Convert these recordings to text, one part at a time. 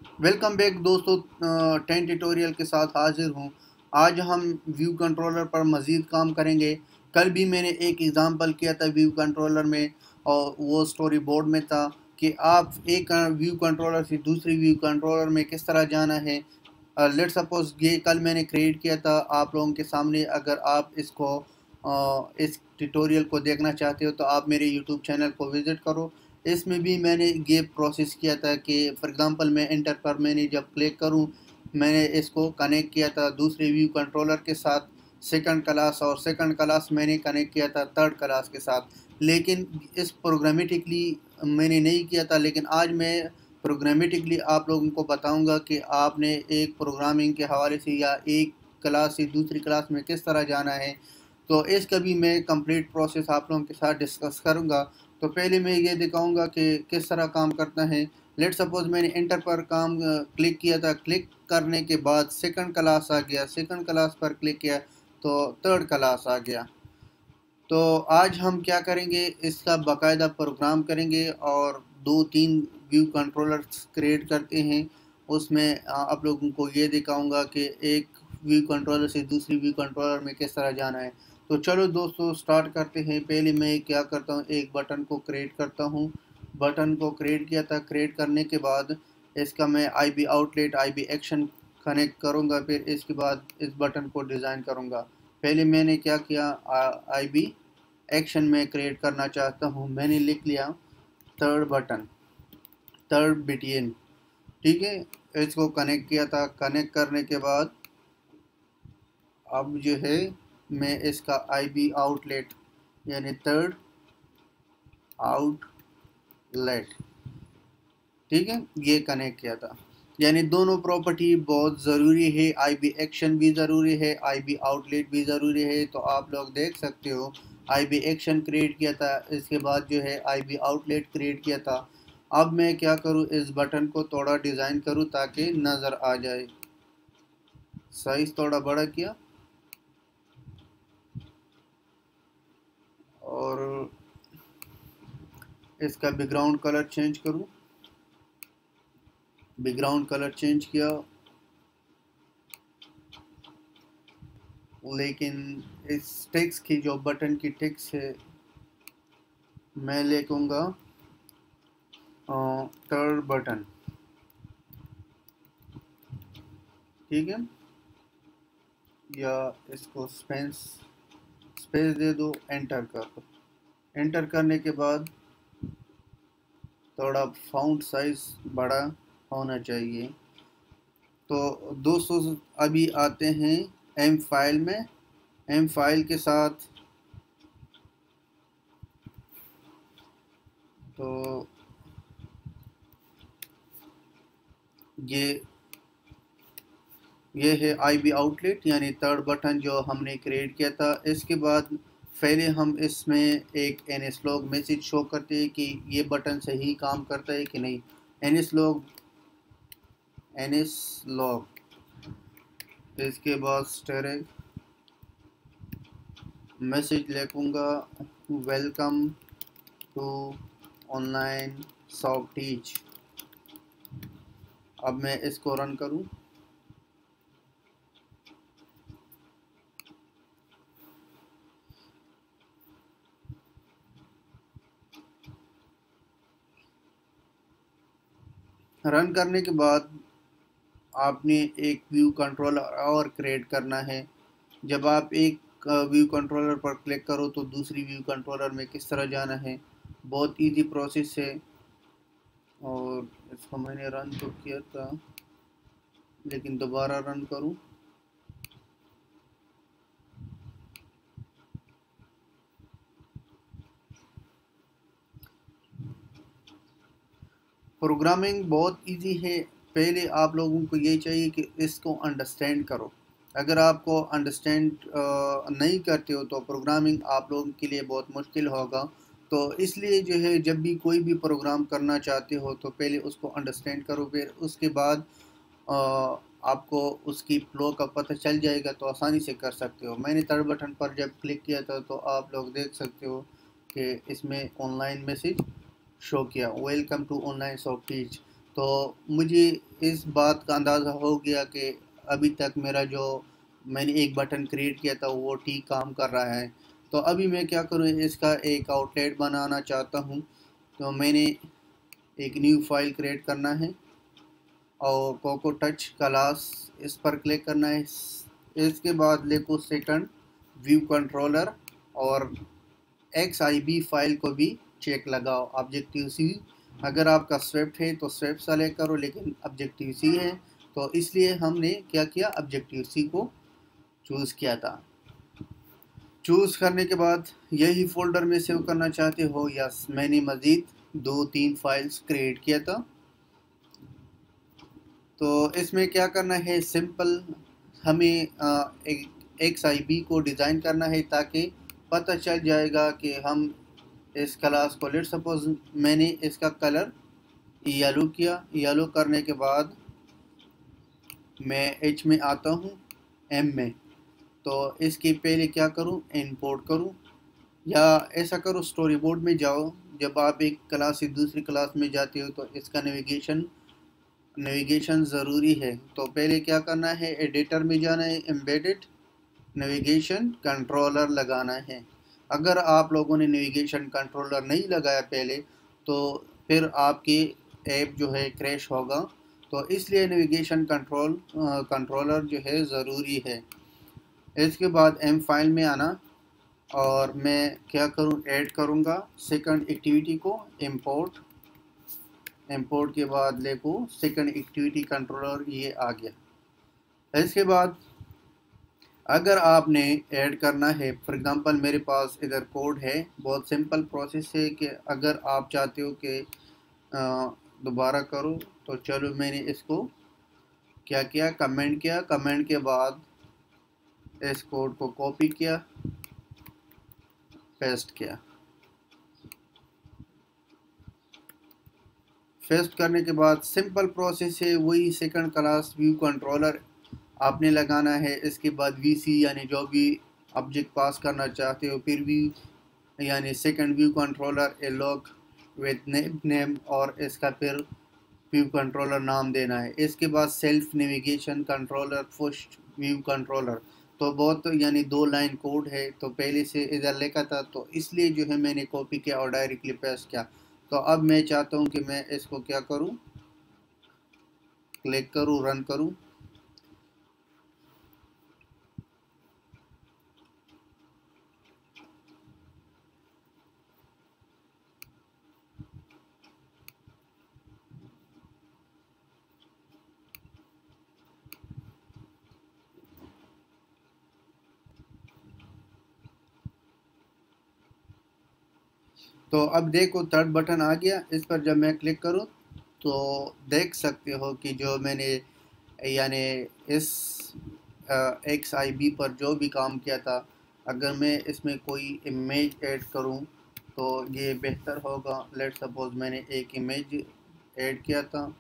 Welcome back दोस्तों। 10 tutorial के साथ हाजिर हूँ। आज हम व्यू कंट्रोलर पर मज़ीद काम करेंगे। कल भी मैंने एक एग्ज़ाम्पल किया था व्यू कंट्रोलर में, और वो स्टोरी बोर्ड में था कि आप एक व्यू कंट्रोलर से दूसरी व्यू कंट्रोलर में किस तरह जाना है। लेट सपोज़ ये कल मैंने क्रिएट किया था आप लोगों के सामने। अगर आप इसको इस ट्यूटोरियल को देखना चाहते हो तो आप मेरे यूट्यूब चैनल को विज़िट करो। इसमें भी मैंने ये प्रोसेस किया था कि फॉर एग्ज़ाम्पल मैं इंटर पर मैंने जब क्लिक करूं, मैंने इसको कनेक्ट किया था दूसरे व्यू कंट्रोलर के साथ सेकंड क्लास, और सेकंड क्लास मैंने कनेक्ट किया था थर्ड क्लास के साथ। लेकिन इस प्रोग्रामेटिकली मैंने नहीं किया था, लेकिन आज मैं प्रोग्रामेटिकली आप लोगों को बताऊंगा कि आपने एक प्रोग्रामिंग के हवाले से या एक क्लास से दूसरी क्लास में किस तरह जाना है। तो इसका भी मैं कंप्लीट प्रोसेस आप लोगों के साथ डिस्कस करूंगा। तो पहले मैं ये दिखाऊंगा कि किस तरह काम करता है। लेट सपोज मैंने इंटर पर काम क्लिक किया था। क्लिक करने के बाद सेकंड क्लास आ गया, सेकंड क्लास पर क्लिक किया तो थर्ड क्लास आ गया। तो आज हम क्या करेंगे, इसका बाकायदा प्रोग्राम करेंगे और दो तीन व्यू कंट्रोलर्स क्रिएट करते हैं। उसमें आप लोगों को ये दिखाऊंगा कि एक व्यू कंट्रोलर से दूसरी व्यू कंट्रोलर में किस तरह जाना है। तो चलो दोस्तों स्टार्ट करते हैं। पहले मैं क्या करता हूँ, एक बटन को क्रिएट करता हूँ। बटन को क्रिएट किया था। क्रिएट करने के बाद इसका मैं IB outlet IB action connect करूँगा। फिर इसके बाद इस बटन को डिज़ाइन करूँगा। पहले मैंने क्या किया, आईबी एक्शन में क्रिएट करना चाहता हूँ। मैंने लिख लिया थर्ड बटन, थर्ड बिटियन। ठीक है, इसको कनेक्ट किया था। कनेक्ट करने के बाद अब जो है मैं इसका आईबी आउटलेट यानी थर्ड आउटलेट, ठीक है, ये कनेक्ट किया था। यानी दोनों प्रॉपर्टी बहुत ज़रूरी है। आईबी एक्शन भी ज़रूरी है, आईबी आउटलेट भी ज़रूरी है। तो आप लोग देख सकते हो आईबी एक्शन क्रिएट किया था, इसके बाद जो है आईबी आउटलेट क्रिएट किया था। अब मैं क्या करूँ, इस बटन को थोड़ा डिज़ाइन करूँ ताकि नज़र आ जाए। साइज़ थोड़ा बड़ा किया और इसका बैकग्राउंड कलर चेंज करूँ। बैकग्राउंड कलर चेंज किया, लेकिन इस टेक्स्ट की जो बटन की टेक्स्ट है मैं लिखूँगा थर्ड बटन। ठीक है, या इसको स्पेस दे दो, एंटर कर दो। एंटर करने के बाद थोड़ा फ़ॉन्ट साइज़ बड़ा होना चाहिए। तो दोस्तों अभी आते हैं एम फाइल में। एम फाइल के साथ तो ये है आईबी आउटलेट यानी थर्ड बटन जो हमने क्रिएट किया था। इसके बाद पहले हम इसमें एक nslog मैसेज शो करते हैं कि ये बटन सही काम करता है कि नहीं। nslog इसके बाद स्टेरिक मैसेज लिखूँगा, welcome to online soft teach. अब मैं इसको रन करूँ। रन करने के बाद आपने एक व्यू कंट्रोलर और क्रिएट करना है। जब आप एक व्यू कंट्रोलर पर क्लिक करो तो दूसरी व्यू कंट्रोलर में किस तरह जाना है, बहुत इजी प्रोसेस है। और इसको मैंने रन तो किया था, लेकिन दोबारा रन करूं। प्रोग्रामिंग बहुत इजी है। पहले आप लोगों को ये चाहिए कि इसको अंडरस्टैंड करो। अगर आपको अंडरस्टैंड नहीं करते हो तो प्रोग्रामिंग आप लोगों के लिए बहुत मुश्किल होगा। तो इसलिए जो है जब भी कोई भी प्रोग्राम करना चाहते हो तो पहले उसको अंडरस्टैंड करो, फिर उसके बाद अ, आपको उसकी फ्लो का पता चल जाएगा तो आसानी से कर सकते हो। मैंने थर्ड बटन पर जब क्लिक किया था तो आप लोग देख सकते हो कि इसमें ऑनलाइन मैसेज शो किया, welcome to online soft teach. तो मुझे इस बात का अंदाज़ा हो गया कि अभी तक मेरा जो मैंने एक बटन क्रिएट किया था वो ठीक काम कर रहा है। तो अभी मैं क्या करूँ, इसका एक आउटलेट बनाना चाहता हूँ। तो मैंने एक न्यू फाइल क्रिएट करना है और कोको टच क्लास इस पर क्लिक करना है। इसके बाद लेको सेकंड व्यू कंट्रोलर और XIB फाइल को भी चेक लगाओ। ऑब्जेक्टिव सी अगर आपका स्विफ्ट है तो स्विफ्ट सेलेक्ट करो, लेकिन ऑब्जेक्टिव सी है तो इसलिए हमने क्या किया, ऑब्जेक्टिव सी को चूज़ किया था। चूज़ करने के बाद यही फोल्डर में सेव करना चाहते हो, यस मैंने मज़ीद 2-3 फाइल्स क्रिएट किया था। तो इसमें क्या करना है, सिंपल हमें XIB को डिज़ाइन करना है ताकि पता चल जाएगा कि हम इस क्लास को, लेट सपोज मैंने इसका कलर येलो किया। येलो करने के बाद मैं H में आता हूँ, M में, तो इसके पहले क्या करूँ, इंपोर्ट करूँ या ऐसा करो स्टोरी बोर्ड में जाओ। जब आप एक क्लास से दूसरी क्लास में जाते हो तो इसका नेविगेशन ज़रूरी है। तो पहले क्या करना है, एडिटर में जाना है, एम्बेडेड नेविगेशन कंट्रोलर लगाना है। अगर आप लोगों ने नेविगेशन कंट्रोलर नहीं लगाया पहले तो फिर आपकी ऐप जो है क्रैश होगा। तो इसलिए नेविगेशन कंट्रोलर जो है ज़रूरी है। इसके बाद एम फाइल में आना और मैं क्या करूं, ऐड करूंगा सेकंड एक्टिविटी को, इंपोर्ट के बाद लेको सेकंड एक्टिविटी कंट्रोलर, ये आ गया। इसके बाद अगर आपने ऐड करना है, फॉर एग्जांपल मेरे पास इधर कोड है, बहुत सिंपल प्रोसेस है कि अगर आप चाहते हो कि दोबारा करो तो चलो मैंने इसको क्या किया, कमेंट किया, कमेंट के बाद इस कोड को कॉपी किया, पेस्ट किया। पेस्ट करने के बाद सिंपल प्रोसेस है, वही सेकंड क्लास व्यू कंट्रोलर आपने लगाना है। इसके बाद VC यानी जो भी ऑब्जेक्ट पास करना चाहते हो, फिर भी यानी second view controller A log with name और इसका फिर व्यू कंट्रोलर नाम देना है। इसके बाद self navigation controller first view controller, तो बहुत यानी 2 लाइन कोड है, तो पहले से इधर लिखा था तो इसलिए जो है मैंने कॉपी किया और डायरेक्टली पेस्ट किया। तो अब मैं चाहता हूँ कि मैं इसको क्या करूँ, क्लिक करूँ, रन करूँ। तो अब देखो थर्ड बटन आ गया, इस पर जब मैं क्लिक करूं तो देख सकते हो कि जो मैंने यानी इस XIB पर जो भी काम किया था, अगर मैं इसमें कोई इमेज ऐड करूं तो ये बेहतर होगा। लेट सपोज मैंने एक इमेज ऐड किया था।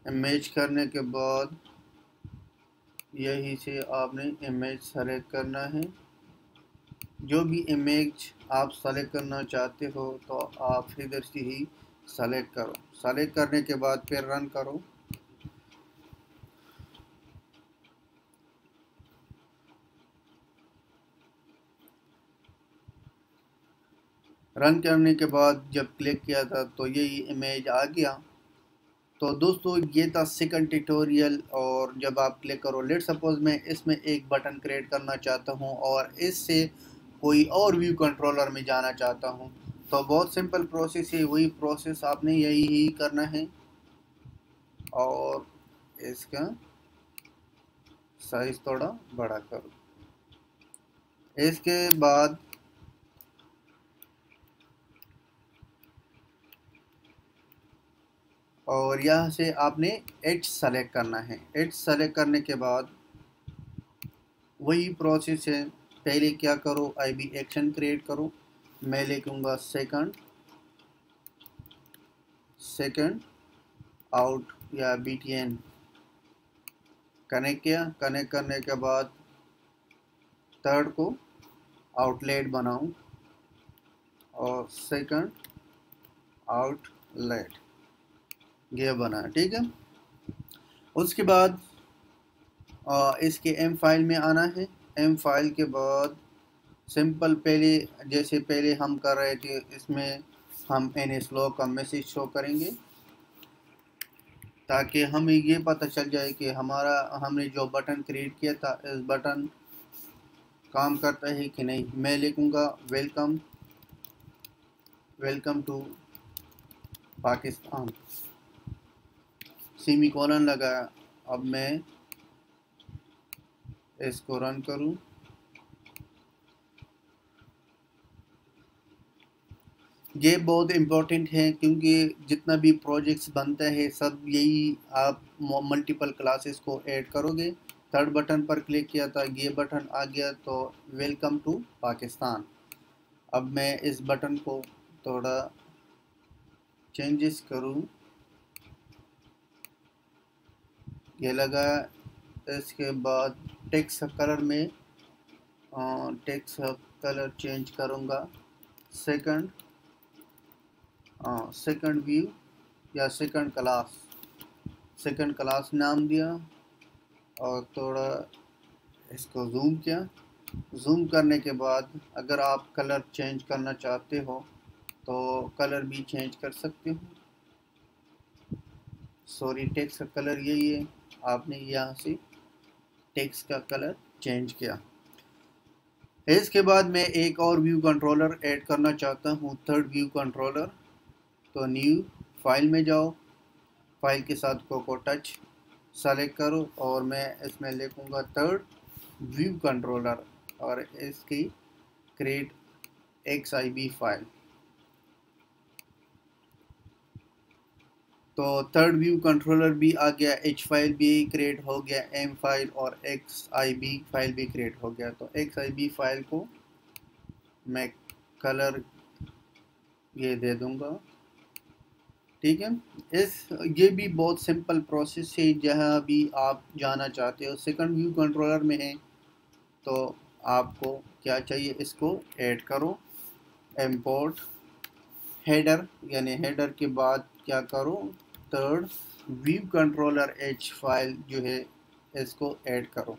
इमेज करने के बाद यही से आपने इमेज सेलेक्ट करना है। जो भी इमेज आप सेलेक्ट करना चाहते हो तो आप इधर से ही सेलेक्ट करो। सेलेक्ट करने के बाद फिर रन करो। रन करने के बाद जब क्लिक किया था तो यही इमेज आ गया। तो दोस्तों ये था सेकंड ट्यूटोरियल। और जब आप क्लिक करो, लेट सपोज मैं इसमें एक बटन क्रिएट करना चाहता हूँ और इससे कोई और व्यू कंट्रोलर में जाना चाहता हूँ, तो बहुत सिंपल प्रोसेस है, वही प्रोसेस आपने यही ही करना है। और इसका साइज थोड़ा बड़ा करो। इसके बाद और यहाँ से आपने H सेलेक्ट करना है। H सेलेक्ट करने के बाद वही प्रोसेस है, पहले क्या करो, IB एक्शन क्रिएट करो। मैं लिखूँगा सेकंड आउट या BTN। कनेक्ट किया, कनेक्ट करने के बाद थर्ड को आउटलेट बनाऊं और सेकंड आउटलेट। ये बना, ठीक है। उसके बाद इसके एम फाइल में आना है। एम फाइल के बाद सिंपल पहले जैसे पहले हम कर रहे थे, इसमें हम एन स्लो का मैसेज शो करेंगे ताकि हमें ये पता चल जाए कि हमने जो बटन क्रिएट किया था इस बटन काम करता है कि नहीं। मैं लिखूँगा welcome, welcome to Pakistan, semicolon लगाया। अब मैं इसको रन करूं। ये बहुत इम्पोर्टेंट है क्योंकि जितना भी प्रोजेक्ट्स बनता है सब यही आप मल्टीपल क्लासेस को ऐड करोगे। थर्ड बटन पर क्लिक किया था, ये बटन आ गया तो वेलकम टू पाकिस्तान। अब मैं इस बटन को थोड़ा चेंजेस करूं, ये लगा। इसके बाद टेक्स्ट कलर में टेक्स्ट कलर चेंज करूंगा। सेकंड सेकंड व्यू या सेकंड क्लास नाम दिया और थोड़ा इसको जूम किया। जूम करने के बाद अगर आप कलर चेंज करना चाहते हो तो कलर भी चेंज कर सकते हो। सॉरी, टेक्स्ट का कलर यही है, आपने यहाँ से टेक्स्ट का कलर चेंज किया। इसके बाद मैं एक और व्यू कंट्रोलर ऐड करना चाहता हूँ, थर्ड व्यू कंट्रोलर। तो न्यू फाइल में जाओ, फाइल के साथ कोको टच सेलेक्ट करो और मैं इसमें लिखूँगा थर्ड व्यू कंट्रोलर और इसकी क्रिएट XIB फाइल। तो थर्ड व्यू कंट्रोलर भी आ गया, H फाइल भी क्रिएट हो गया, M फाइल और XIB फाइल भी क्रिएट हो गया। तो XIB फाइल को मैं कलर ये दे दूंगा, ठीक है। ये भी बहुत सिंपल प्रोसेस है, जहाँ भी आप जाना चाहते हो। सेकंड व्यू कंट्रोलर में है तो आपको क्या चाहिए, इसको ऐड करो। इंपोर्ट हेडर, यानी हेडर के बाद क्या करो, third view controller H file जो है इसको ऐड करो।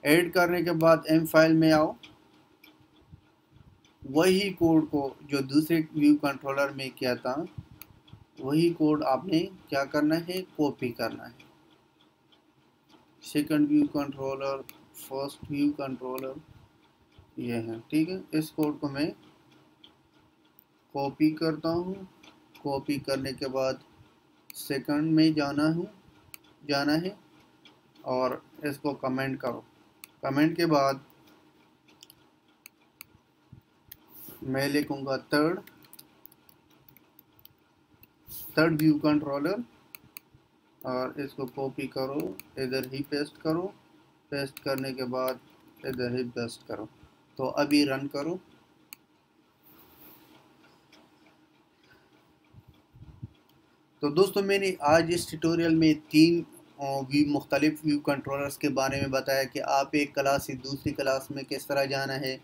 ऐड करने के बाद M फाइल में आओ, वही कोड को जो दूसरे व्यू कंट्रोलर में किया था वही कोड आपने क्या करना है, कॉपी करना है। Second view controller, first view controller, ये है, ठीक है। इस कोड को मैं कॉपी करता हूँ। कॉपी करने के बाद सेकंड में जाना है और इसको कमेंट करो। कमेंट के बाद मैं लिखूँगा थर्ड व्यू कंट्रोलर और इसको कॉपी करो, इधर ही पेस्ट करो। पेस्ट करने के बाद इधर ही पेस्ट करो। तो अभी रन करो। तो दोस्तों, मैंने आज इस ट्यूटोरियल में 3 मुख्तलिफ व्यू कंट्रोलर्स के बारे में बताया कि आप एक क्लास से दूसरी क्लास में किस तरह जाना है।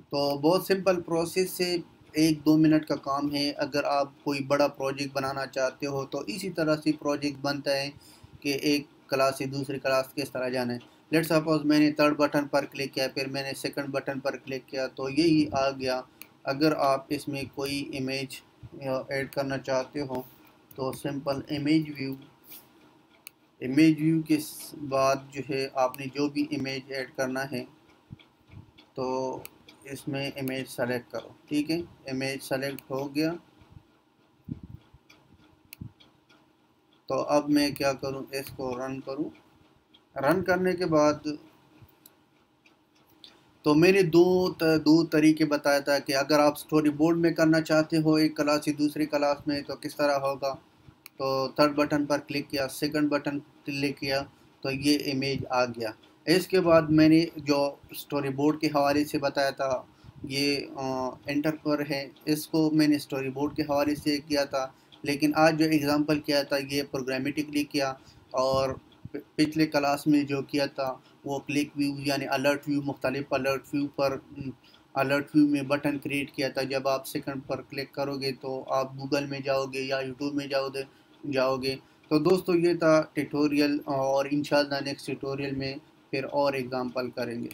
तो बहुत सिंपल प्रोसेस से 1-2 मिनट का काम है। अगर आप कोई बड़ा प्रोजेक्ट बनाना चाहते हो तो इसी तरह से प्रोजेक्ट बनता है कि एक क्लास से दूसरी क्लास किस तरह जाना है। लेट सपोज मैंने थर्ड बटन पर क्लिक किया, फिर मैंने सेकंड बटन पर क्लिक किया तो यही आ गया। अगर आप इसमें कोई इमेज ऐड करना चाहते हो तो सिंपल इमेज व्यू के बाद जो है आपने जो भी इमेज ऐड करना है तो इसमें इमेज सेलेक्ट करो, ठीक है। इमेज सेलेक्ट हो गया तो अब मैं क्या करूं, इसको रन करूं। रन करने के बाद तो मैंने दो तरीके बताया था कि अगर आप स्टोरी बोर्ड में करना चाहते हो एक क्लास से दूसरी क्लास में तो किस तरह होगा। तो थर्ड बटन पर क्लिक किया, सेकंड बटन क्लिक किया तो ये इमेज आ गया। इसके बाद मैंने जो स्टोरी बोर्ड के हवाले से बताया था ये एंटर पर है, इसको मैंने स्टोरी बोर्ड के हवाले से किया था। लेकिन आज जो एग्ज़ाम्पल किया था ये प्रोग्रामेटिकली किया और पिछले क्लास में जो किया था वो क्लिक व्यू यानी अलर्ट व्यू, मुख्तलिफ अलर्ट व्यू में बटन क्रिएट किया था। जब आप सेकंड पर क्लिक करोगे तो आप गूगल में जाओगे या यूट्यूब में जाओगे जाओगे। तो दोस्तों ये था ट्यूटोरियल, और इंशाल्लाह नेक्स्ट ट्यूटोरियल में फिर और एग्जांपल करेंगे।